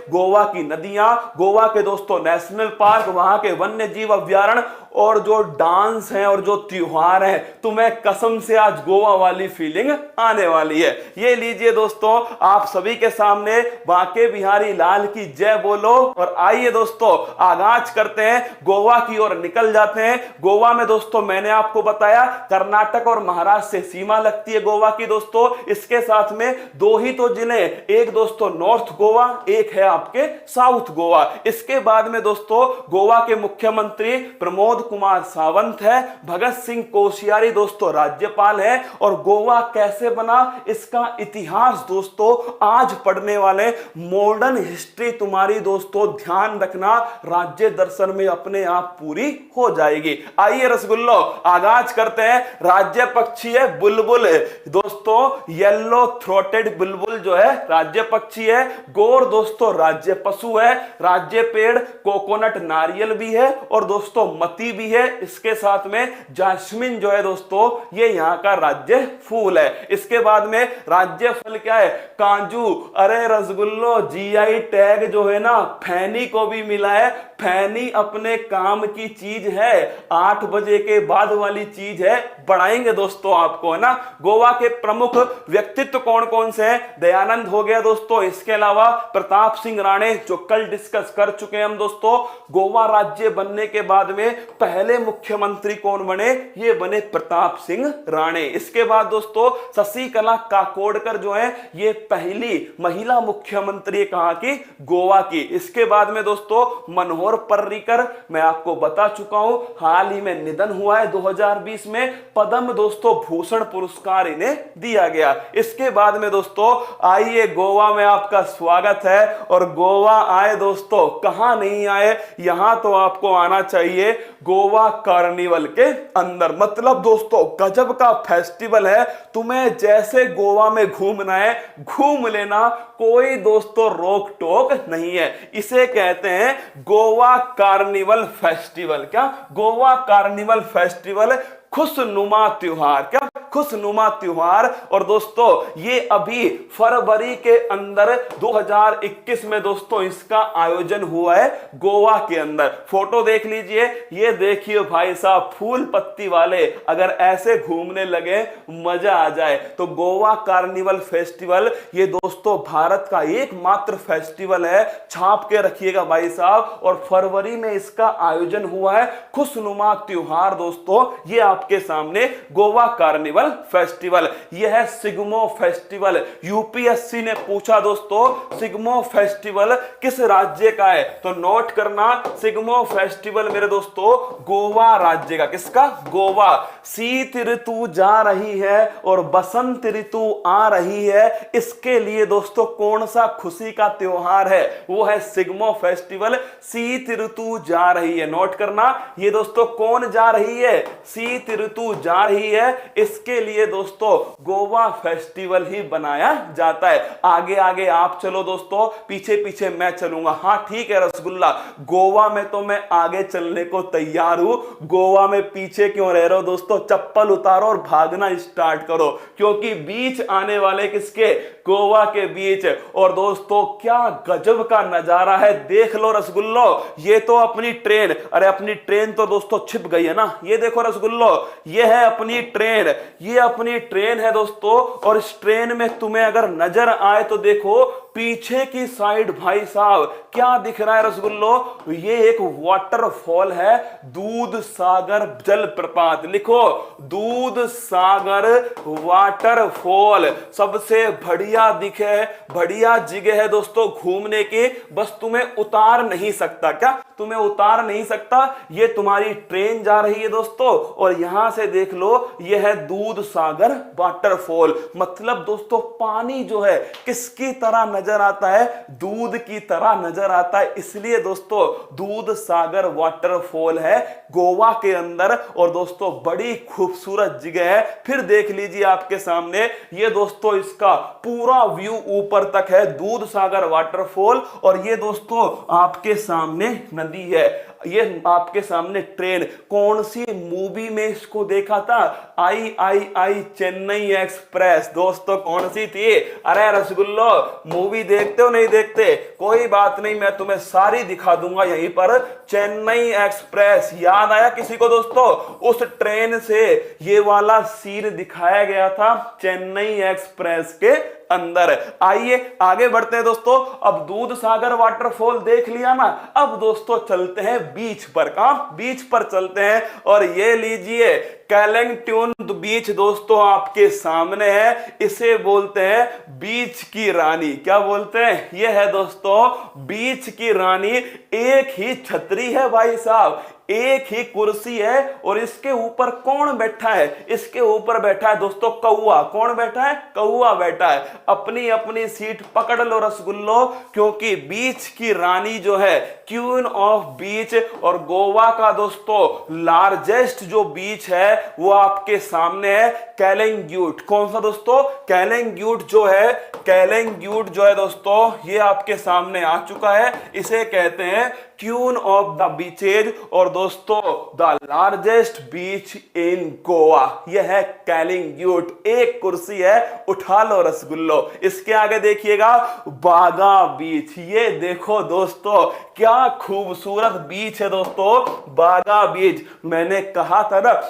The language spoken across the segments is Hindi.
गोवा की नदियां, गोवा के दोस्तों नेशनल पार्क, वहां के वन्य जीव अभ्यारण्य और जो डांस है और जो त्योहार है, तुम्हें कसम से आज गोवा वाली फीलिंग आने वाली है। ये लीजिए दोस्तों, आप सभी के सामने बांके बिहारी लाल की जय बोलो। और आइए दोस्तों आगाज करते हैं, गोवा की ओर निकल जाते हैं। गोवा में दोस्तों मैंने आपको बताया कर्नाटक और महाराष्ट्र से सीमा लगती है गोवा की दोस्तों। इसके साथ में दो ही तो जिले, एक दोस्तों नॉर्थ गोवा, एक है आपके साउथ गोवा। इसके बाद में दोस्तों गोवा के मुख्यमंत्री प्रमोद कुमार सावंत है, भगत सिंह कोश्यारी दोस्तों राज्यपाल है। और गोवा कैसे बना इसका इतिहास दोस्तों आज पढ़ने वाले, मॉडर्न हिस्ट्री तुम्हारी दोस्तों ध्यान रखना, राज्य दर्शन में अपने आप पूरी हो जाएगी। आइए रसगुल्लो आगाज करते हैं। राज्य पक्षी है बुलबुल दोस्तों, येलो थ्रोटेड बुलबुल जो है राज्य पक्षी है। गोर दोस्तों राज्य पशु है। राज्य पेड़ कोकोनट नारियल भी है और दोस्तों मती भी है। इसके साथ में जास्मिन जो है दोस्तों ये यहाँ का राज्य फूल है। इसके बाद में राज्य फल क्या है? काजू। अरे रसगुल्लो जीआई टैग जो है ना फैनी को भी मिला है। फैनी अपने काम की चीज है, 8 बजे के बाद वाली चीज है, बढ़ाएंगे दोस्तों आपको, है ना। गोवा के प्रमुख व्यक्तित्व कौन कौन से हैं? दयानंद हो गया दोस्तों, इसके अलावा प्रताप सिंह राणे जो कल डिस्कस कर चुके हैं हम दोस्तों। गोवा राज्य बनने के बाद में पहले मुख्यमंत्री कौन बने? ये बने प्रताप सिंह राणे। इसके बाद दोस्तों शशिकला काकोडकर जो है ये पहली महिला मुख्यमंत्री कहां की? गोवा की। इसके बाद में दोस्तों मनोहर पर्रिकर, मैं आपको बता चुका हूं, हाल ही में निधन हुआ है 2020 में। पद्म दोस्तों भूषण पुरस्कार इन्हें दिया गया। इसके बाद में दोस्तों आइए गोवा में आपका स्वागत है। और गोवा आए दोस्तों, कहां नहीं आए, यहां तो आपको आना चाहिए गोवा कार्निवल के अंदर। मतलब दोस्तों गजब का फेस्टिवल है, तुम्हें जैसे गोवा में घूमना है घूम लेना, कोई दोस्तों रोक टोक नहीं है। इसे कहते हैं गोवा कार्निवल फेस्टिवल। क्या? गोवा कार्निवल फेस्टिवल, खुशनुमा त्योहार। क्या? खुशनुमा त्योहार। और दोस्तों ये अभी फरवरी के अंदर 2021 में दोस्तों इसका आयोजन हुआ है गोवा के अंदर। फोटो देख लीजिए, ये देखिए भाई साहब फूल पत्ती वाले, अगर ऐसे घूमने लगे मजा आ जाए। तो गोवा कार्निवल फेस्टिवल ये दोस्तों भारत का एकमात्र फेस्टिवल है, छाप के रखिएगा भाई साहब। और फरवरी में इसका आयोजन हुआ है खुशनुमा त्योहार दोस्तों, ये आपके सामने गोवा कार्निवल फेस्टिवल। यह है सिग्मो फेस्टिवल। यूपीएससी ने पूछा दोस्तों सिग्मो फेस्टिवल किस राज्य का है? तो नोट करना, सिग्मो फेस्टिवल मेरे दोस्तों गोवा राज्य का। किसका? गोवा। शीत ऋतु जा रही है और बसंत ऋतु आ रही है, इसके लिए दोस्तों कौन सा खुशी का त्योहार है? वो है सिग्मो फेस्टिवल। शीत ऋतु जा रही है, नोट करना। ये दोस्तों कौन जा रही है? शीत ऋतु जा रही है, इसके लिए दोस्तों गोवा फेस्टिवल ही बनाया जाता है। आगे आगे आप चलो दोस्तों, पीछे पीछे मैं चलूंगा। हाँ ठीक है रसगुल्ला, गोवा में तो मैं आगे चलने को तैयार हूं, गोवा में पीछे क्यों रह रहे हो दोस्तों? चप्पल उतारो और भागना स्टार्ट करो, क्योंकि बीच आने वाले किसके? गोवा के बीच। और दोस्तों क्या गजब का नजारा है, देख लो रसगुल्लो, ये तो अपनी ट्रेन, अरे अपनी ट्रेन तो दोस्तों छिप गई है ना, ये देखो रसगुल्लो, ये है अपनी ट्रेन, ये अपनी ट्रेन है दोस्तों। और इस ट्रेन में तुम्हें अगर नजर आए तो देखो पीछे की साइड भाई साहब क्या दिख रहा है रसगुल्लो? ये एक वाटरफॉल है, दूध सागर जलप्रपात। लिखो दूध सागर वाटरफॉल, सबसे बढ़िया दिखे, बढ़िया जगह है दोस्तों घूमने की, बस तुम्हें उतार नहीं सकता। क्या? तुम्हें उतार नहीं सकता, ये तुम्हारी ट्रेन जा रही है दोस्तों। और यहां से देख लो, यह है दूध सागर वाटरफॉल। मतलब दोस्तों पानी जो है किसकी तरह नजर आता है? दूध की तरह नजर आता है, इसलिए दोस्तों दूध सागर वाटरफॉल है गोवा के अंदर। और दोस्तों बड़ी खूबसूरत जगह है। फिर देख लीजिए आपके सामने, ये दोस्तों इसका पूरा व्यू ऊपर तक है, दूध सागर वाटरफॉल। और ये दोस्तों आपके सामने नदी है, ये आपके सामने ट्रेन। कौन सी मूवी में इसको देखा था? आई चेन्नई एक्सप्रेस। दोस्तों कौन सी थी? अरे रसगुल्लो, मूवी मूवी देखते हो नहीं देखते, कोई बात नहीं, मैं तुम्हें सारी दिखा दूंगा यहीं पर। चेन्नई एक्सप्रेस याद आया किसी को दोस्तों? उस ट्रेन से ये वाला सीन दिखाया गया था चेन्नई एक्सप्रेस के अंदर। आइए आगे बढ़ते हैं दोस्तों। अब दूध सागर वाटरफॉल देख लिया ना, अब दोस्तों चलते हैं बीच पर। कहां? बीच पर चलते हैं। और ये लीजिए कैलेंगट्यून बीच दोस्तों आपके सामने है। इसे बोलते हैं बीच की रानी। क्या बोलते हैं? ये है दोस्तों बीच की रानी। एक ही छतरी है भाई साहब, एक ही कुर्सी है, और इसके ऊपर कौन बैठा है? इसके ऊपर बैठा है दोस्तों कौआ। कौन बैठा है? कौआ बैठा है। अपनी अपनी सीट पकड़ लो रसगुल्लो, क्योंकि बीच की रानी जो है, क्वीन ऑफ बीच, और गोवा का दोस्तों लार्जेस्ट जो बीच है वो आपके सामने है, कैलेंग्यूट। कौन सा दोस्तों? कैलेंग्यूट जो है, कैलेंग्यूट जो है दोस्तों, ये आपके सामने आ चुका है। इसे कहते हैं क्वीन ऑफ द बीचेज, और दोस्तों द लार्जेस्ट बीच इन गोवा, यह है कैलिंग्यूट। एक कुर्सी है, उठा लो रसगुल्लो। इसके आगे देखिएगा बागा बीच। ये देखो दोस्तों क्या खूबसूरत बीच है दोस्तों, बागा बीच। मैंने कहा था ना,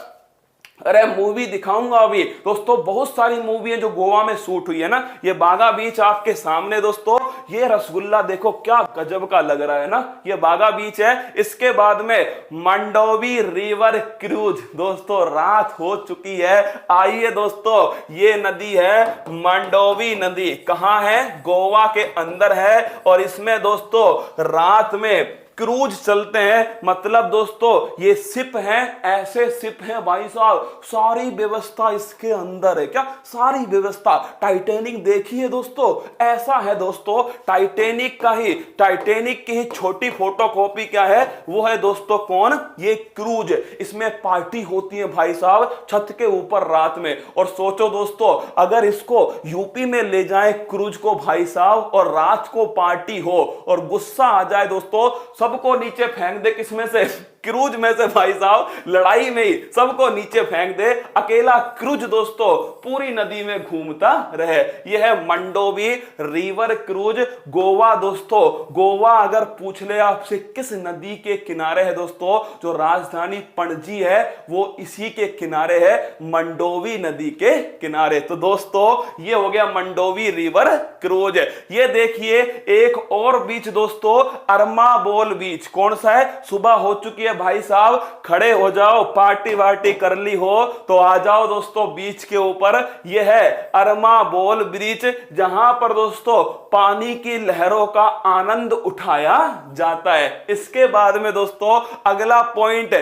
अरे मूवी दिखाऊंगा अभी दोस्तों, बहुत सारी मूवी है जो गोवा में शूट हुई है ना। ये बागा बीच आपके सामने दोस्तों। ये रसगुल्ला देखो क्या गजब का लग रहा है ना, ये बागा बीच है। इसके बाद में मंडोवी रिवर क्रूज। दोस्तों रात हो चुकी है, आइए दोस्तों, ये नदी है मंडोवी नदी। कहां है? गोवा के अंदर है। और इसमें दोस्तों रात में क्रूज चलते हैं, मतलब दोस्तों ये शिप हैं, ऐसे शिप हैं भाई साहब, सारी व्यवस्था इसके अंदर है। क्या? सारी व्यवस्था। टाइटैनिक देखिए दोस्तों, ऐसा है दोस्तों टाइटैनिक का ही, टाइटैनिक की ही छोटी फोटोकॉपी क्या है, वो है दोस्तों कौन? ये क्रूज। इसमें पार्टी होती है भाई साहब छत के ऊपर रात में। और सोचो दोस्तों, अगर इसको यूपी में ले जाए क्रूज को भाई साहब, और रात को पार्टी हो और गुस्सा आ जाए दोस्तों, सबको नीचे फेंक दे, किसमें से? क्रूज में से भाई साहब, लड़ाई में ही सबको नीचे फेंक दे, अकेला क्रूज दोस्तों पूरी नदी में घूमता रहे। यह है मंडोवी रिवर क्रूज, गोवा दोस्तों। गोवा अगर पूछ ले आपसे किस नदी के किनारे है दोस्तों, जो राजधानी पणजी है वो इसी के किनारे है, मंडोवी नदी के किनारे। तो दोस्तों ये हो गया मंडोवी रिवर क्रूज। ये देखिए एक और बीच दोस्तों, अरमाबोल बीच। कौन सा है? सुबह हो चुकी है भाई साहब, खड़े हो जाओ, पार्टी वार्टी कर ली हो तो आ जाओ दोस्तों बीच के ऊपर। यह है अरमाबोल ब्रिज, जहां पर दोस्तों पानी की लहरों का आनंद उठाया जाता है। इसके बाद में दोस्तों अगला पॉइंट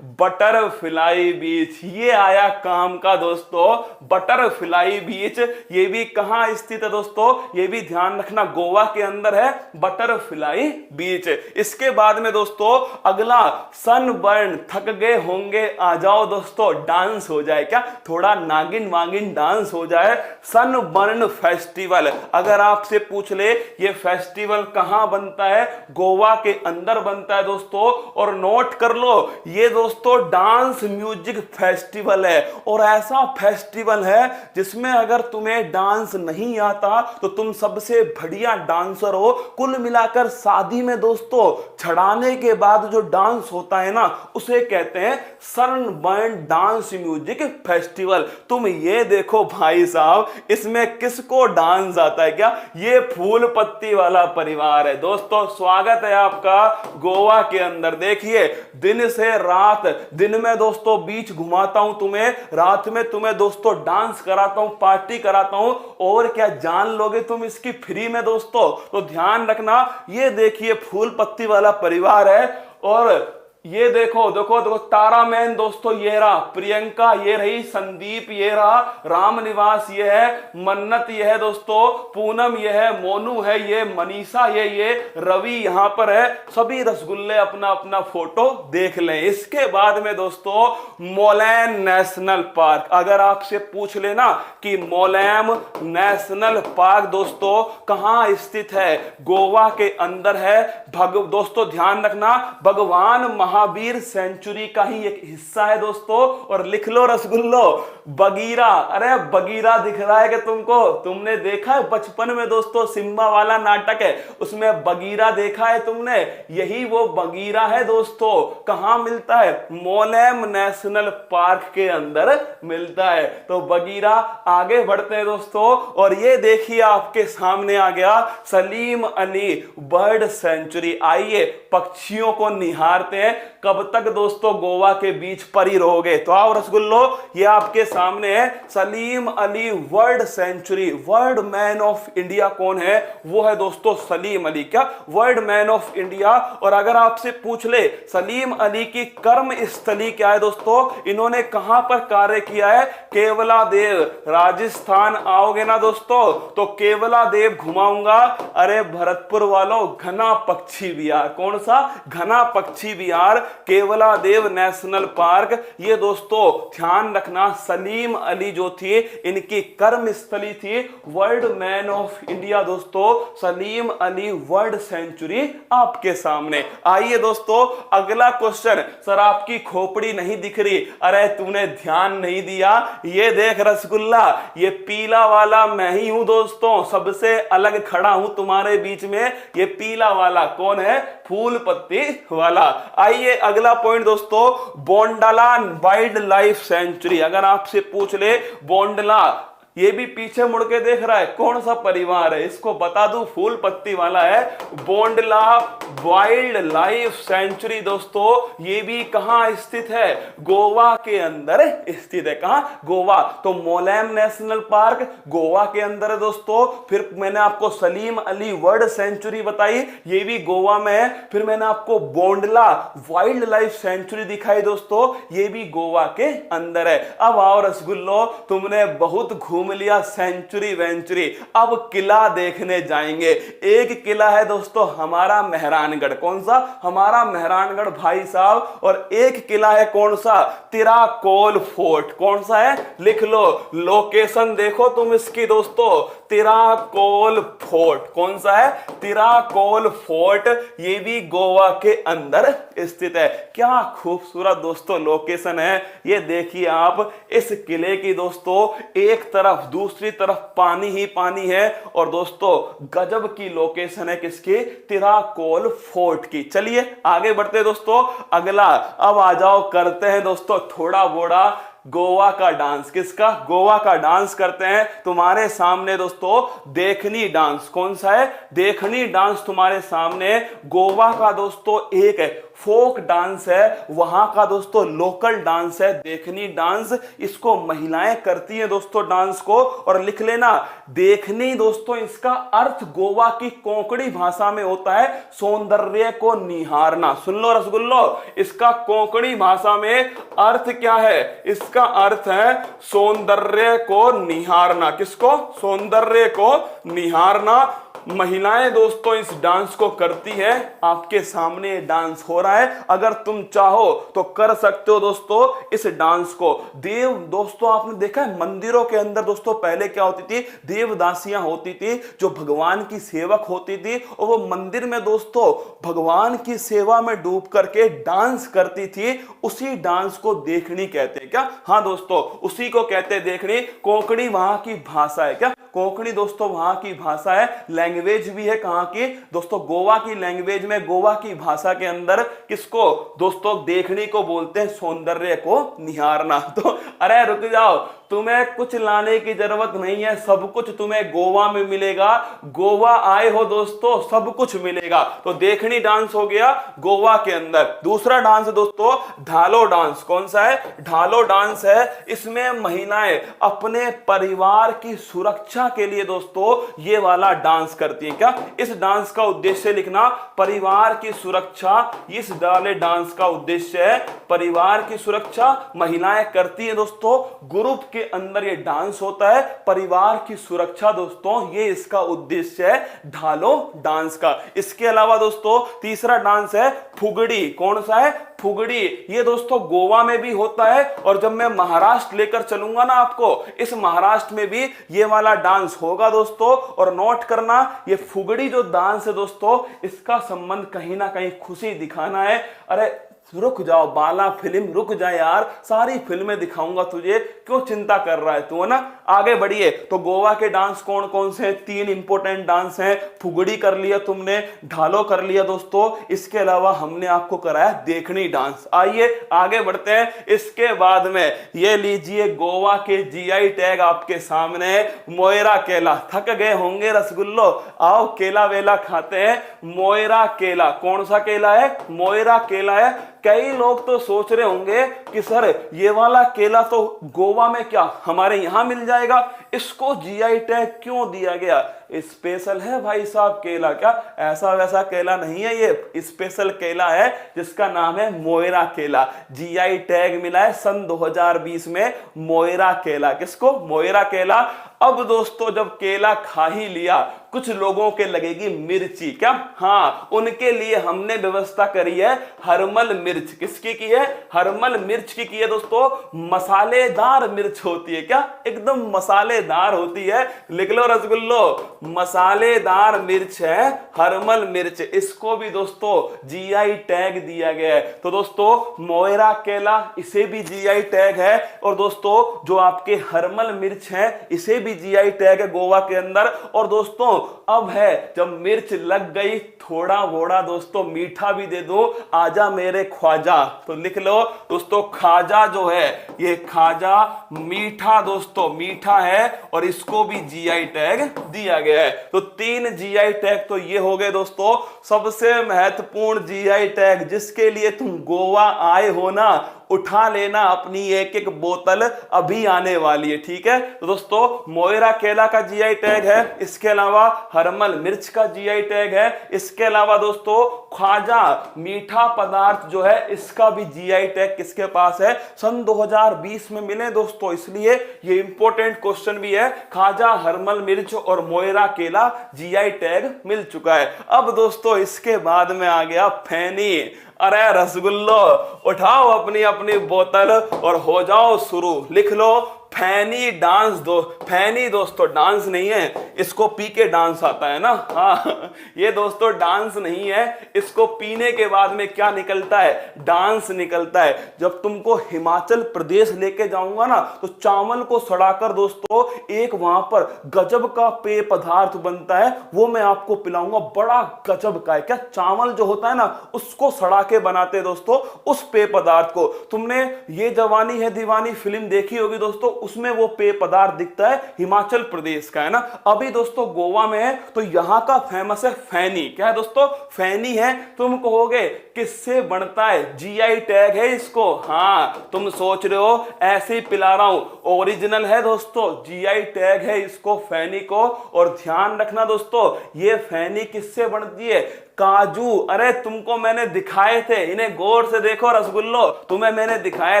बटरफ्लाई बीच। ये आया काम का दोस्तों, बटरफ्लाई बीच। ये भी कहां स्थित है दोस्तों? ये भी ध्यान रखना, गोवा के अंदर है बटरफ्लाई बीच। इसके बाद में दोस्तों अगला सनबर्न। थक गए होंगे, आ जाओ दोस्तों, डांस हो जाए। क्या? थोड़ा नागिन वागिन डांस हो जाए। सनबर्न फेस्टिवल, अगर आपसे पूछ ले ये फेस्टिवल कहां बनता है, गोवा के अंदर बनता है दोस्तों। और नोट कर लो, ये दोस्तों डांस म्यूजिक फेस्टिवल है, और ऐसा फेस्टिवल है जिसमें अगर तुम्हें डांस नहीं आता तो तुम सबसे बढ़िया डांसर हो। कुल मिलाकर शादी में दोस्तों छड़ाने के बाद जो डांस होता है ना, उसे कहते हैं सनबर्न डांस म्यूजिक फेस्टिवल। तुम ये देखो भाई साहब, इसमें किसको डांस आता है? क्या? ये फूल पत्ती वाला परिवार है दोस्तों। स्वागत है आपका गोवा के अंदर। देखिए दिन से रात, दिन में दोस्तों बीच घुमाता हूं तुम्हें, रात में तुम्हें दोस्तों डांस कराता हूं, पार्टी कराता हूं, और क्या जान लोगे तुम इसकी फ्री में दोस्तों। तो ध्यान रखना, ये देखिए फूल पत्ती वाला परिवार है। और ये देखो देखो देखो, तारा मैन दोस्तों ये रहा, प्रियंका ये रही, संदीप ये रहा, राम निवास ये है, मन्नत ये है दोस्तों, पूनम ये है, मोनू है, ये मनीषा ये रवि यहां पर है। सभी रसगुल्ले अपना अपना फोटो देख लें। इसके बाद में दोस्तों मोलैम नेशनल पार्क। अगर आपसे पूछ लेना कि मोलैम नेशनल पार्क दोस्तों कहां स्थित है, गोवा के अंदर है। दोस्तों ध्यान रखना, भगवान महावीर सेंचुरी का ही एक हिस्सा है दोस्तों। और लिख लो रसगुल्लो, बगीरा। अरे बगीरा दिख रहा है कि तुमको? तुमने देखा है बचपन में दोस्तों, सिम्बा वाला नाटक है, उसमें बगीरा देखा है तुमने? यही वो बगीरा है दोस्तों। कहां मिलता है? मोलेम नेशनल पार्क के अंदर मिलता है। तो बगीरा। आगे बढ़ते हैं दोस्तों, और ये देखिए आपके सामने आ गया सलीम अली बर्ड सेंचुरी। आइए पक्षियों को निहारते हैं। कब तक दोस्तों गोवा के बीच पर ही रहोगे? तो आओ रसगुल्लो, ये आपके सामने है Salim Ali world century. World man of India कौन है? वो है दोस्तों सलीम अली। क्या? World man of India. और अगर आपसे पूछ ले सलीम अली की कर्म स्थली क्या है दोस्तों, इन्होंने कहां पर कार्य किया है? केवला देव। राजस्थान आओगे ना दोस्तों तो केवला देव घुमाऊंगा। अरे भरतपुर वालों, घना पक्षी विहार। कौन सा? घना पक्षी विहार, केवला देव नेशनल पार्क। ये दोस्तों ध्यान रखना, सलीम अली जो थी इनकी कर्म स्थली थी वर्ल्ड मैन ऑफ इंडिया दोस्तों, सलीम अली वर्ल्ड सेंचुरी आपके सामने। आइए दोस्तों अगला क्वेश्चन। सर आपकी खोपड़ी नहीं दिख रही। अरे तूने ध्यान नहीं दिया, ये देख रसगुल्ला, ये पीला वाला मैं ही हूं दोस्तों, सबसे अलग खड़ा हूं तुम्हारे बीच में। ये पीला वाला कौन है? फूल पत्ती वाला। आइए अगला पॉइंट दोस्तों, बोंडला वाइल्ड लाइफ सेंचुरी। अगर आपसे पूछ ले बोंडला, ये भी पीछे मुड़ के देख रहा है, कौन सा परिवार है? इसको बता दूं, फूल पत्ती वाला है। बोंडला वाइल्ड लाइफ सेंचुरी दोस्तों, ये भी कहां स्थित है? गोवा के अंदर स्थित है। कहां? गोवा। तो मोलेम नेशनल पार्क गोवा के अंदर है दोस्तों। फिर मैंने आपको सलीम अली वर्ल्ड सेंचुरी बताई, ये भी गोवा में है। फिर मैंने आपको बोंडला वाइल्ड लाइफ सेंचुरी दिखाई दोस्तों, ये भी गोवा के अंदर है। अब आओ रसगुल्लो, तुमने बहुत घूम लिया सेंचुरी वेंचुरी, अब किला देखने जाएंगे। एक किला है दोस्तों हमारा मेहरानगढ़। कौन सा? हमारा मेहरानगढ़ भाई साहब। और एक किला है कौन सा? तिराकोल फोर्ट। कौन सा है? लिख लो, लोकेशन देखो तुम इसकी दोस्तों, तिराकोल फोर्ट। कौन सा है? तिराकोल फोर्ट। ये भी गोवा के अंदर स्थित है। क्या खूबसूरत दोस्तों लोकेशन है। ये देखिए आप, इस किले की दोस्तों एक तरफ दूसरी तरफ पानी ही पानी है। और दोस्तों गजब की लोकेशन है किसकी? तिराकोल फोर्ट की। चलिए आगे बढ़ते हैं दोस्तों। अगला अब आ जाओ, करते हैं दोस्तों थोड़ा बोड़ा गोवा का डांस। किसका? गोवा का डांस करते हैं तुम्हारे सामने दोस्तों। देखनी डांस। कौन सा है? देखनी डांस तुम्हारे सामने। गोवा का दोस्तों एक है फोक डांस है, वहां का दोस्तों लोकल डांस है देखनी डांस। इसको महिलाएं करती हैं दोस्तों डांस को। और लिख लेना देखनी दोस्तों, इसका अर्थ गोवा की कोंकणी भाषा में होता है सौंदर्य को निहारना। सुन लो रसगुल्लो, इसका कोंकणी भाषा में अर्थ क्या है? इसका अर्थ है सौंदर्य को निहारना। किसको? सौंदर्य को निहारना। महिलाएं दोस्तों इस डांस को करती है। आपके सामने डांस हो रहा है, अगर तुम चाहो तो कर सकते हो दोस्तों इस डांस को। देव दोस्तों आपने देखा है मंदिरों के अंदर दोस्तों पहले क्या होती थी? देवदासियां होती थी जो भगवान की सेवक होती थी, और वो मंदिर में दोस्तों भगवान की सेवा में डूब करके डांस करती थी। उसी डांस को देखनी कहते हैं। क्या? हाँ दोस्तों, उसी को कहते हैं देखनी। कोंकणी वहां की भाषा है। क्या? कोंकणी दोस्तों वहां की भाषा है, लैंग्वेज भी है। कहां की? दोस्तों गोवा की लैंग्वेज में, गोवा की भाषा के अंदर किसको दोस्तों देखने को बोलते हैं? सौंदर्य को निहारना। तो अरे रुक जाओ, तुम्हें कुछ लाने की जरूरत नहीं है, सब कुछ तुम्हें गोवा में मिलेगा। गोवा आए हो दोस्तों, सब कुछ मिलेगा। तो देखनी डांस हो गया गोवा के अंदर। दूसरा डांस दोस्तों ढालो डांस। कौन सा है? ढालो डांस है। इसमें महिलाएं अपने परिवार की सुरक्षा के लिए दोस्तों ये वाला डांस करती है। क्या? इस डांस का उद्देश्य लिखना, परिवार की सुरक्षा। इस वाले डांस का उद्देश्य है परिवार की सुरक्षा। महिलाएं करती है दोस्तों, ग्रुप के अंदर ये डांस होता है, परिवार की सुरक्षा दोस्तों, ये इसका उद्देश्य है ढालो डांस का। इसके अलावा दोस्तों तीसरा डांस है फुगड़ी। कौन सा है? फुगड़ी। ये दोस्तों गोवा में भी होता है, और जब मैं महाराष्ट्र लेकर चलूंगा ना आपको, इस महाराष्ट्र में भी ये वाला डांस होगा दोस्तों। और नोट करना, ये फुगड़ी जो डांस है दोस्तों, इसका संबंध कहीं ना कहीं खुशी दिखाना है। अरे रुक जाओ बाला फिल्म, रुक जा यार, सारी फिल्में दिखाऊंगा तुझे, क्यों चिंता कर रहा है तू, है ना। आगे बढ़िए। तो गोवा के डांस कौन कौन से हैं? 3 इंपॉर्टेंट डांस हैं। फुगड़ी कर लिया तुमने, ढालो कर लिया दोस्तों, इसके अलावा हमने आपको कराया देखनी डांस। आइए आगे बढ़ते हैं। इसके बाद में ये लीजिए गोवा के जीआई टैग आपके सामने, मोयरा केला। थक गए होंगे रसगुल्लो, आओ केला वेला खाते हैं। मोयरा केला, कौन सा केला है? मोयरा केला है। कई लोग तो सोच रहे होंगे कि सर ये वाला केला तो गोवा में क्या हमारे यहां मिल जाएगा, इसको जीआई टैग क्यों दिया गया? स्पेशल है भाई साहब केला, क्या ऐसा वैसा केला नहीं है, ये स्पेशल केला है जिसका नाम है मोयरा केला। जीआई टैग मिला है सन 2020 में मोयरा केला। किसको? मोयरा केला। अब दोस्तों जब केला खा ही लिया, कुछ लोगों के लगेगी मिर्ची, क्या? हाँ, उनके लिए हमने व्यवस्था करी है हरमल मिर्च। किसकी की है? हरमल मिर्च की है दोस्तों। मसालेदार मिर्च होती है, क्या? एकदम मसालेदार होती है। लिख लो रसगुल्लो, मसालेदार मिर्च है हरमल मिर्च। इसको भी दोस्तों जीआई टैग दिया गया है। तो दोस्तों मोयरा केला, इसे भी जीआई टैग है। और दोस्तों जो आपके हरमल मिर्च है, इसे भी जीआई टैग है गोवा के अंदर। और दोस्तों अब है जब मिर्च लग गई, थोड़ा बोड़ा दोस्तों मीठा भी दे दो, आजा मेरे ख्वाजा। तो लिख लो दोस्तों, खाजा जो है ये खाजा मीठा दोस्तों, मीठा है, और इसको भी जीआई टैग दिया गया है। तो 3 जीआई टैग तो ये हो गए दोस्तों। सबसे महत्वपूर्ण जीआई टैग, जिसके लिए तुम गोवा आए हो ना, उठा लेना अपनी एक एक बोतल, अभी आने वाली है, ठीक है। तो दोस्तों मोयरा केला का जीआई टैग है, इसके अलावा हरमल मिर्च का जीआई टैग है, इसके अलावा दोस्तों ख्वाजा मीठा पदार्थ जो है, इसका भी जीआई टैग किसके पास है? सन 2020 में मिले दोस्तों। इसलिए ये इंपॉर्टेंट क्वेश्चन भी है। ख्वाजा, हरमल मिर्च और मोयरा केला जीआई टैग मिल चुका है। अब दोस्तों इसके बाद में आ गया फैनी। अरे रसगुल्लो, उठाओ अपनी अपनी बोतल और हो जाओ शुरू। लिख लो फैनी डांस। फैनी दोस्तों डांस नहीं है, इसको पी के डांस आता है ना। हाँ, ये दोस्तों डांस नहीं है, इसको पीने के बाद में क्या निकलता है? डांस निकलता है। जब तुमको हिमाचल प्रदेश लेके जाऊंगा ना, तो चावल को सड़ाकर दोस्तों एक वहां पर गजब का पेय पदार्थ बनता है, वो मैं आपको पिलाऊंगा। बड़ा गजब का है, क्या? चावल जो होता है ना, उसको सड़ा के बनाते दोस्तों उस पेय पदार्थ को। तुमने ये जवानी है दीवानी फिल्म देखी होगी दोस्तों, उसमें वो पेय पदार्थ दिखता है, हिमाचल प्रदेश का है ना। अभी दोस्तों गोवा में है, तो यहां का फेमस है फैनी। क्या है दोस्तों? फैनी है। तुम कहोगे किससे बनता है? जीआई टैग है इसको। हाँ, तुम सोच रहे हो ऐसे ही पिला रहा हूं, ओरिजिनल है दोस्तों, जीआई टैग है इसको, फैनी को। और ध्यान रखना दोस्तों, ये फैनी किससे बनती है? काजू। अरे तुमको मैंने दिखाए थे, इन्हें गौर से देखो रसगुल्लो, तुम्हें मैंने दिखाया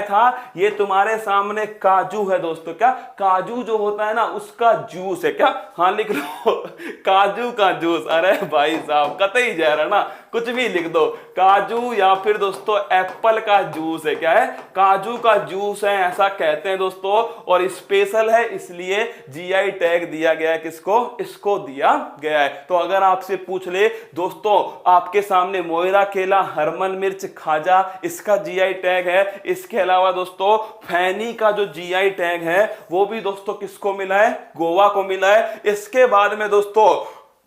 था, ये तुम्हारे सामने काजू है दोस्तों। क्या? काजू जो होता है ना, उसका जूस है। क्या? हाँ लिख लो काजू का जूस। अरे भाई साहब कतई जा रहा ना, कुछ भी लिख दो, काजू या फिर दोस्तों एप्पल का जूस है। क्या है? काजू का जूस है, ऐसा कहते हैं दोस्तों। और स्पेशल है, इसलिए जीआई टैग दिया गया है। किसको? इसको दिया गया है। तो अगर आपसे पूछ ले दोस्तों, आपके सामने मोयरा केला, हरमल मिर्च, खाजा, इसका जीआई टैग है। इसके अलावा दोस्तों फैनी का जो जीआई टैग है, वो भी दोस्तों किसको मिला है? गोवा को मिला है। इसके बाद में दोस्तों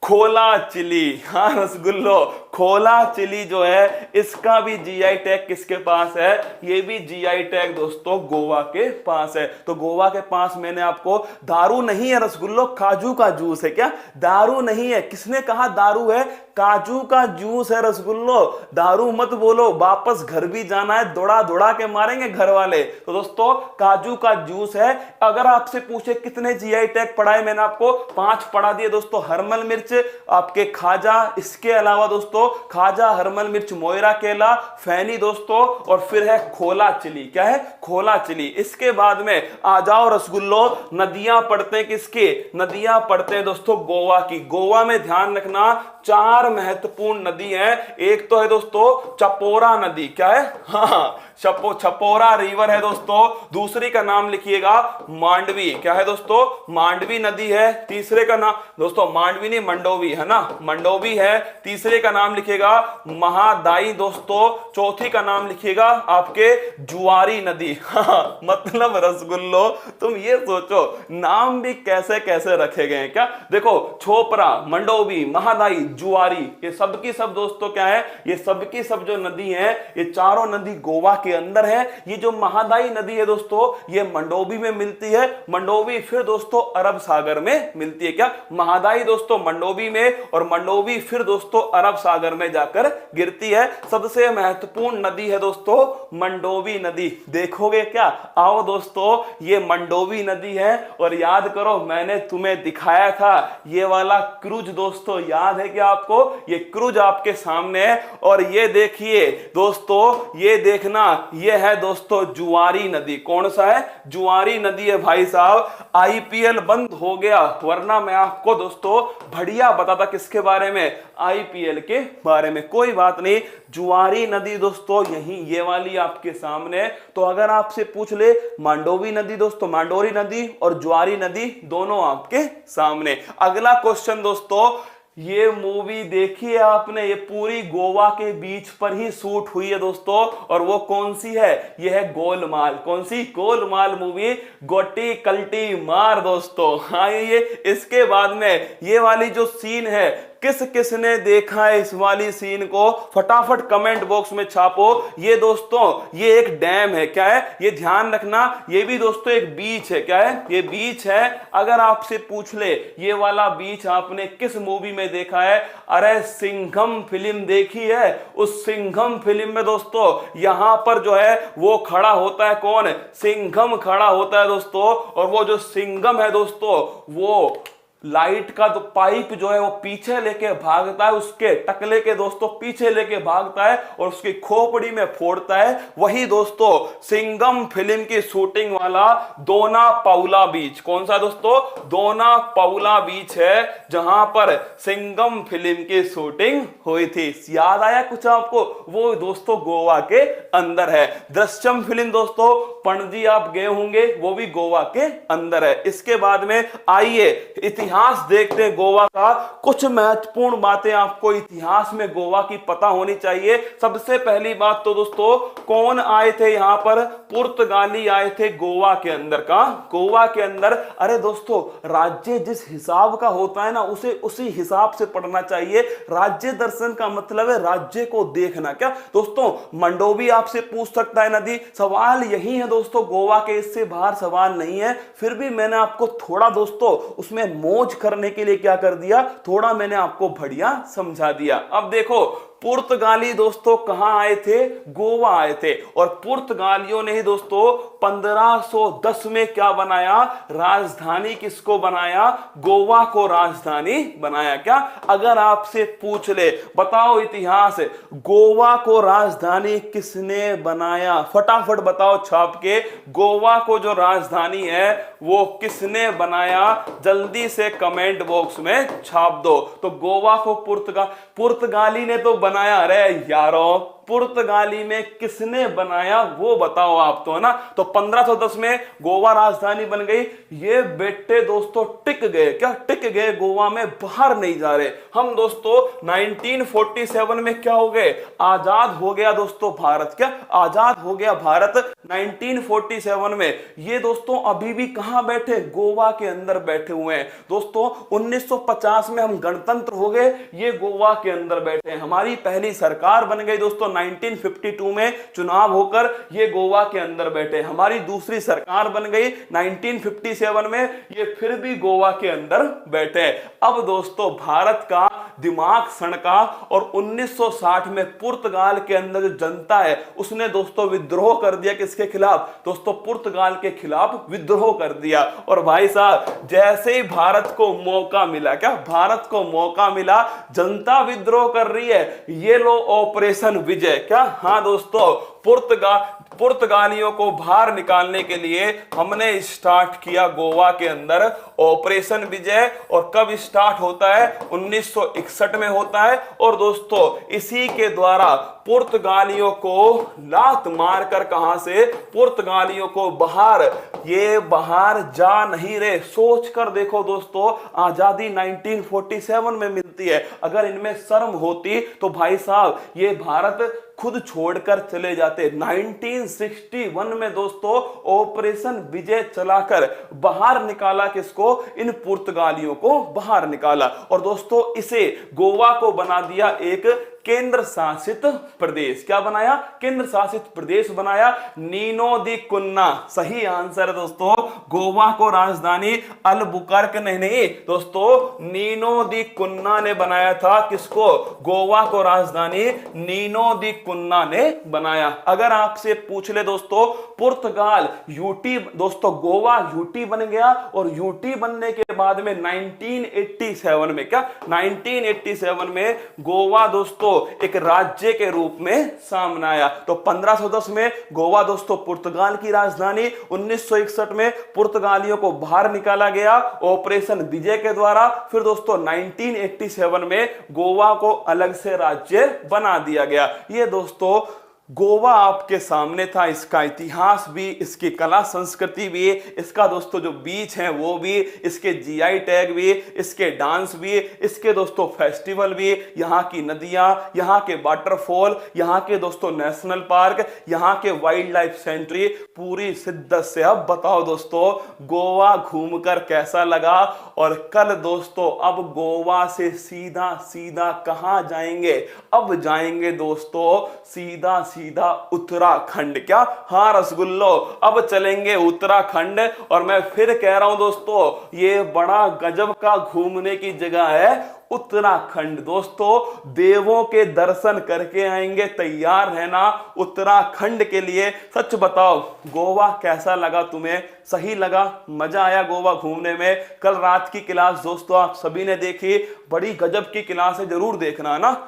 खोला चिली। हाँ रसगुल्लो, खोला चिली जो है, इसका भी जीआई टैग किसके पास है? ये भी जीआई टैग दोस्तों गोवा के पास है। तो गोवा के पास मैंने आपको, दारू नहीं है रसगुल्लो, काजू का जूस है। क्या? दारू नहीं है। किसने कहा दारू है? काजू का जूस है रसगुल्लो। दारू मत बोलो, वापस घर भी जाना है, दौड़ा दौड़ा के मारेंगे घर वाले। तो दोस्तों काजू का जूस है। अगर आपसे पूछे कितने जीआई टैग पढ़ाए, मैंने आपको 5 पढ़ा दिए दोस्तों। हरमल मिर्च, आपके खाजा, इसके अलावा दोस्तों खाजा, हरमल मिर्च, मोयरा केला, फैनी दोस्तों, और फिर है खोला चिली। क्या है? खोला चिली। इसके बाद में आ जाओ रसगुल्लो, नदियां पड़ते हैं किसके? नदियां पड़ते हैं दोस्तों गोवा की। गोवा में ध्यान रखना, चार महत्वपूर्ण नदी हैं। एक तो है दोस्तों चपोरा नदी, क्या है, हाँ छपोरा रिवर है दोस्तों। दूसरी का नाम लिखिएगा मांडवी, क्या है दोस्तों, मांडवी नदी है। तीसरे का नाम दोस्तों मांडवी नहीं मंडोवी है ना, मंडोवी है। तीसरे का नाम लिखिएगा महादाई दोस्तों। चौथी का नाम लिखिएगा आपके जुआरी नदी। हाँ, मतलब रसगुल्लो, तुम ये सोचो नाम भी कैसे कैसे रखे गए हैं। क्या देखो, छोपरा, मंडोवी, महादाई, जुआरी, ये सब की सब दोस्तों क्या है, ये सब की सब जो नदी है, ये चारों नदी गोवा के अंदर है। ये जो महादाई नदी है दोस्तों, ये मंडोवी में मिलती है। मंडोवी फिर दोस्तों अरब सागर में मिलती है। क्या, महादाई दोस्तों मंडोवी में, और मंडोवी फिर दोस्तों अरब सागर में जाकर गिरती है। सबसे महत्वपूर्ण नदी है दोस्तों मंडोवी नदी। देखोगे क्या, आओ दोस्तों, ये मंडोवी नदी है। और याद करो, मैंने तुम्हें दिखाया था ये वाला क्रूज दोस्तों, याद है क्या आपको, ये क्रूज आपके सामने है। और ये देखिए दोस्तों, ये देखना, ये है दोस्तों जुआरी नदी। कौन सा है, जुआरी नदी है भाई साहब। आईपीएल बंद हो गया, वरना मैं आपको दोस्तों बढ़िया बताता किसके बारे में, आईपीएल के बारे में। कोई बात नहीं, जुआरी नदी दोस्तों यही ये वाली आपके सामने। तो अगर आपसे पूछ ले मांडोवी नदी दोस्तों, मांडोरी नदी और जुआरी नदी दोनों आपके सामने। अगला क्वेश्चन दोस्तों, ये मूवी देखी है आपने, ये पूरी गोवा के बीच पर ही शूट हुई है दोस्तों। और वो कौन सी है, ये है गोलमाल। कौन सी, गोलमाल मूवी, गोटी कल्टी मार दोस्तों। हाँ, ये इसके बाद में ये वाली जो सीन है, किस किस ने देखा है इस वाली सीन को, फटाफट कमेंट बॉक्स में छापो। ये दोस्तों ये एक डैम है, क्या है, ये ध्यान रखना, ये भी दोस्तों एक बीच है। क्या है, ये बीच है। अगर आपसे पूछ ले ये वाला बीच आपने किस मूवी में देखा है, अरे सिंघम फिल्म देखी है। उस सिंघम फिल्म में दोस्तों यहां पर जो है वो खड़ा होता है, कौन, सिंघम खड़ा होता है दोस्तों। और वो जो सिंघम है दोस्तों, वो लाइट का तो पाइप जो है वो पीछे लेके भागता है, उसके टकले के दोस्तों पीछे लेके भागता है और उसकी खोपड़ी में फोड़ता है। वही दोस्तों सिंघम फिल्म की शूटिंग वाला दोना पाउला बीच। कौन सा दोस्तों, दोना पाउला बीच है, जहां पर सिंघम फिल्म की शूटिंग हुई थी। याद आया कुछ आपको, वो दोस्तों गोवा के अंदर है। दृश्यम फिल्म दोस्तों पणजी आप गए होंगे, वो भी गोवा के अंदर है। इसके बाद में आइए इतिहास देखते हैं गोवा का। कुछ महत्वपूर्ण बातें आपको इतिहास में गोवा की पता होनी चाहिए। सबसे पहली बात तो दोस्तों, कौन आए थे यहां पर, पुर्तगाली आए थे गोवा के अंदर। का गोवा के अंदर, अरे दोस्तों राज्य जिस हिसाब का होता है ना, उसे उसी हिसाब से पढ़ना चाहिए। राज्य दर्शन का मतलब है राज्य को देखना। क्या दोस्तों, मंडोवी आपसे पूछ सकता है नदी, सवाल यही है दोस्तों गोवा के, इससे बाहर सवाल नहीं है। फिर भी मैंने आपको थोड़ा दोस्तों उसमें मौज करने के लिए क्या कर दिया, थोड़ा मैंने आपको बढ़िया समझा दिया। अब देखो पुर्तगाली दोस्तों कहां आए थे, गोवा आए थे। और पुर्तगालियों ने ही दोस्तों 1510 में क्या बनाया, राजधानी किसको बनाया, गोवा को राजधानी बनाया। क्या, अगर आपसे पूछ ले बताओ इतिहास, गोवा को राजधानी किसने बनाया, फटाफट बताओ छाप के, गोवा को जो राजधानी है वो किसने बनाया, जल्दी से कमेंट बॉक्स में छाप दो। तो गोवा को पुर्तगाली ने तो बनाया। अरे यारों, पुर्तगाली में किसने बनाया वो बताओ आप तो, है ना। तो 1510 में गोवा राजधानी बन गई। ये बेटे दोस्तों टिक गए। क्या टिक गए, गोवा में बाहर नहीं जा रहे। हम दोस्तों 1947 में क्या हो गए, आजाद हो गया दोस्तों भारत। क्या आजाद हो गया भारत 1947 में। ये दोस्तों अभी भी कहां बैठे, गोवा के अंदर बैठे हुए हैं दोस्तों। 1950 में हम गणतंत्र हो गए, ये गोवा के अंदर बैठे हैं। हमारी पहली सरकार बन गई दोस्तों 1952 में चुनाव होकर, ये गोवा के अंदर बैठे। हमारी दूसरी सरकार बन गई 1957 में, ये फिर भी गोवा के अंदर बैठे। अब दोस्तों भारत का दिमाग सनका और 1960 में पुर्तगाल के अंदर जो जनता है उसने दोस्तों विद्रोह कर दिया। किसके खिलाफ दोस्तों, पुर्तगाल के खिलाफ विद्रोह कर दिया। और भाई साहब जैसे ही भारत को मौका मिला, क्या भारत को मौका मिला, जनता विद्रोह कर रही है, ये लो ऑपरेशन विजय। क्या, हाँ दोस्तों पुर्तगालियों को बाहर निकालने के लिए हमने स्टार्ट किया गोवा के अंदर ऑपरेशन विजय। और कब स्टार्ट होता है, 1961 1961 में होता है। और दोस्तों इसी के द्वारा पुर्तगालियों को लात मारकर, कहां से, पुर्तगालियों को बाहर, ये बाहर जा नहीं रहे। सोच कर देखो दोस्तों, आजादी 1947 में मिलती है, अगर इनमें शर्म होती तो भाई साहब ये भारत खुद छोड़कर चले जाते। 1961 में दोस्तों ऑपरेशन विजय चलाकर बाहर निकाला, किसको, इन पुर्तगालियों को बाहर निकाला। और दोस्तों इसे गोवा को बना दिया एक केंद्र शासित प्रदेश। क्या बनाया, केंद्र शासित प्रदेश बनाया। नीनो दी कुन्ना सही आंसर है दोस्तों। गोवा को राजधानी अलबुकर्क नहीं दोस्तों, नीनो दी कुन्ना ने बनाया था। किसको, गोवा को राजधानी नीनो दी कुन्ना ने बनाया। अगर आपसे पूछ ले दोस्तों पुर्तगाल यूटी, दोस्तों गोवा यूटी बन गया, और यूटी बनने के बाद में 1987 में, क्या 1987 में गोवा दोस्तों एक राज्य के रूप में सामने आया। तो 1510 में गोवा दोस्तों पुर्तगाल की राजधानी, 1961 में पुर्तगालियों को बाहर निकाला गया ऑपरेशन विजय के द्वारा। फिर दोस्तों 1987 में गोवा को अलग से राज्य बना दिया गया। ये दोस्तों गोवा आपके सामने था। इसका इतिहास भी, इसकी कला संस्कृति भी, इसका दोस्तों जो बीच है वो भी, इसके जीआई टैग भी, इसके डांस भी, इसके दोस्तों फेस्टिवल भी, यहाँ की नदियां, यहाँ के वाटरफॉल, यहाँ के दोस्तों नेशनल पार्क, यहाँ के वाइल्ड लाइफ सेंचुरी, पूरी शिद्दत से। अब बताओ दोस्तों गोवा घूमकर कैसा लगा। और कल दोस्तों अब गोवा से सीधा सीधा कहां जाएंगे, अब जाएंगे दोस्तों सीधा सीधा उत्तराखंड। क्या, हाँ रसगुल्लो, अब चलेंगे उत्तराखंड। और मैं फिर कह रहा हूं दोस्तों ये बड़ा गजब का घूमने की जगह है उत्तराखंड। दोस्तों देवों के दर्शन करके आएंगे, तैयार रहना उत्तराखंड के लिए। सच बताओ गोवा कैसा लगा तुम्हें, सही लगा, मजा आया गोवा घूमने में। कल रात की क्लास दोस्तों आप सभी ने देखी, बड़ी गजब की क्लास है, जरूर देखना है ना।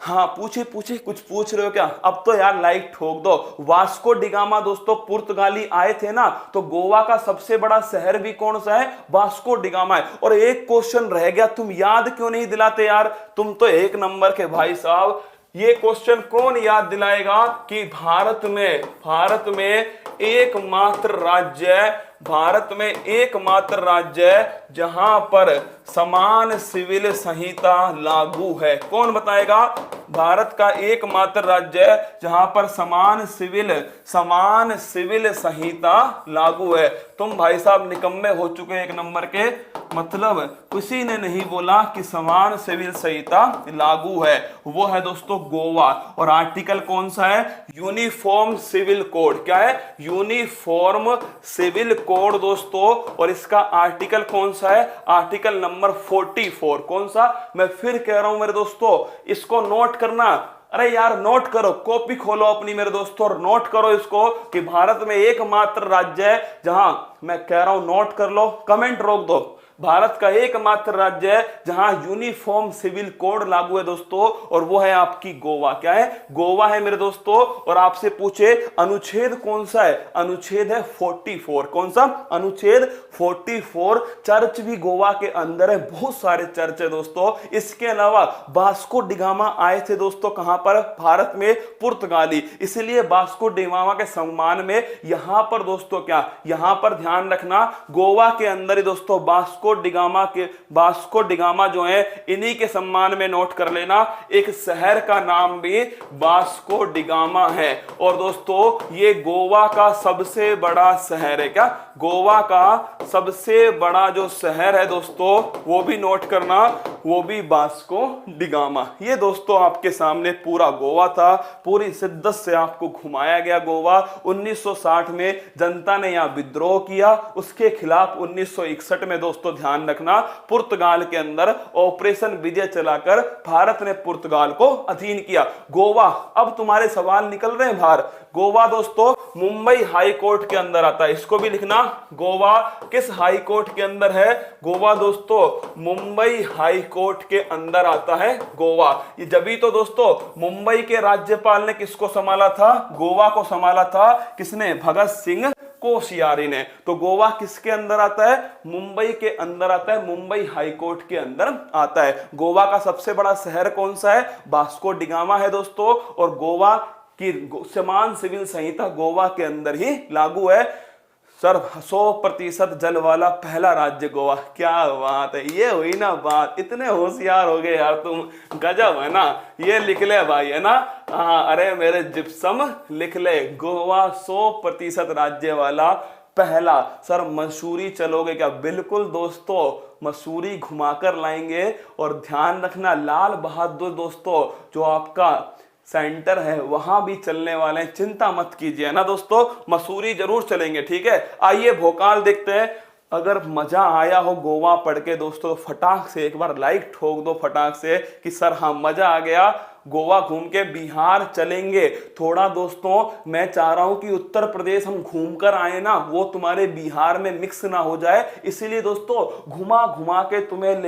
हाँ पूछे कुछ पूछ रहे हो क्या, अब तो यार लाइक ठोक दो। वास्को डिगामा दोस्तों पुर्तगाली आए थे ना, तो गोवा का सबसे बड़ा शहर भी कौन सा है, वास्को डिगामा है। और एक क्वेश्चन रह गया, तुम याद क्यों नहीं दिलाते यार, तुम तो एक नंबर के भाई साहब। ये क्वेश्चन कौन याद दिलाएगा कि भारत में एकमात्र राज्य जहां पर समान सिविल संहिता लागू है। कौन बताएगा, भारत का एकमात्र राज्य जहां पर समान सिविल संहिता लागू है। तुम भाई साहब निकम्मे हो चुके हैं एक नंबर के, मतलब किसी ने नहीं बोला कि समान सिविल संहिता लागू है। वो है दोस्तों गोवा। और आर्टिकल कौन सा है, यूनिफॉर्म सिविल कोड। क्या है, यूनिफॉर्म सिविल कोड दोस्तों। और इसका आर्टिकल कौन सा है, आर्टिकल नंबर 44। कौन सा, मैं फिर कह रहा हूं मेरे दोस्तों, इसको नोट करना। अरे यार नोट करो, कॉपी खोलो अपनी मेरे दोस्तों और नोट करो इसको कि भारत में एकमात्र राज्य है जहां, मैं कह रहा हूं नोट कर लो, कमेंट रोक दो। भारत का एकमात्र राज्य है जहां यूनिफॉर्म सिविल कोड लागू है दोस्तों, और वो है आपकी गोवा। क्या है, गोवा है मेरे दोस्तों। और आपसे पूछे अनुच्छेद कौन सा है, अनुच्छेद है 44। कौन सा, अनुच्छेद 44। चर्च भी गोवा के अंदर है, बहुत सारे चर्च है दोस्तों। इसके अलावा वास्को डिगामा आए थे दोस्तों, कहां पर, भारत में, पुर्तगाली, इसलिए वास्को डिगामा के सम्मान में यहां पर दोस्तों, क्या यहां पर ध्यान रखना, गोवा के अंदर ही दोस्तों वास्को डिगामा जो है, इन्हीं के सम्मान में नोट कर लेना, एक शहर का नाम भी वास्को डिगामा है। और दोस्तों ये गोवा का सबसे बड़ा शहर है। क्या, गोवा का सबसे बड़ा जो शहर है दोस्तों, वो भी नोट करना, वो भी वास्को डिगामा। ये दोस्तों आपके सामने पूरा गोवा था, पूरी शिद्दत से आपको घुमाया गया गोवा। 1960 में जनता ने यहां विद्रोह किया, उसके खिलाफ 1961 में दोस्तों ध्यान रखना पुर्तगाल के अंदर ऑपरेशन विजय चलाकर भारत ने पुर्तगाल को अधीन किया। गोवा, अब तुम्हारे सवाल निकल रहे हैं बाहर। गोवा दोस्तों मुंबई हाई कोर्ट के अंदर आता है, इसको भी लिखना। गोवा किस हाई कोर्ट के अंदर है, गोवा दोस्तों मुंबई हाई कोर्ट के अंदर आता है गोवा। ये जब ही तो दोस्तों मुंबई के राज्यपाल ने किसको संभाला था, गोवा को संभाला था। किसने, भगत सिंह कोश्यारी ने। तो गोवा किसके अंदर आता है? मुंबई के अंदर आता है, मुंबई हाईकोर्ट के अंदर आता है। गोवा का सबसे बड़ा शहर कौन सा है? वास्को डी गामा है दोस्तों। और गोवा की समान सिविल संहिता गोवा के अंदर ही लागू है। सर 100% जल वाला पहला राज्य गोवा। क्या बात है, ये हुई ना बात। इतने होशियार हो गए यार तुम, गजब है ना। ये लिख ले भाई, है ना। हाँ, अरे मेरे जिप्सम लिख ले, गोवा 100% राज्य वाला पहला। सर मसूरी चलोगे क्या? बिल्कुल दोस्तों, मसूरी घुमाकर लाएंगे। और ध्यान रखना, लाल बहादुर दोस्तों जो आपका सेंटर है वहां भी चलने वाले हैं, चिंता मत कीजिए ना दोस्तों। मसूरी जरूर चलेंगे, ठीक है। आइए भोकाल देखते हैं। अगर मजा आया हो गोवा पढ़ के दोस्तों, फटाक से एक बार लाइक ठोक दो फटाक से कि सर हाँ मजा आ गया। गोवा घूम के बिहार चलेंगे थोड़ा दोस्तों। मैं चाह रहा हूं कि उत्तर प्रदेश हम घूम कर आए ना, वो तुम्हारे बिहार में मिक्स ना हो जाए, इसीलिए दोस्तों घुमा घुमा के तुम्हें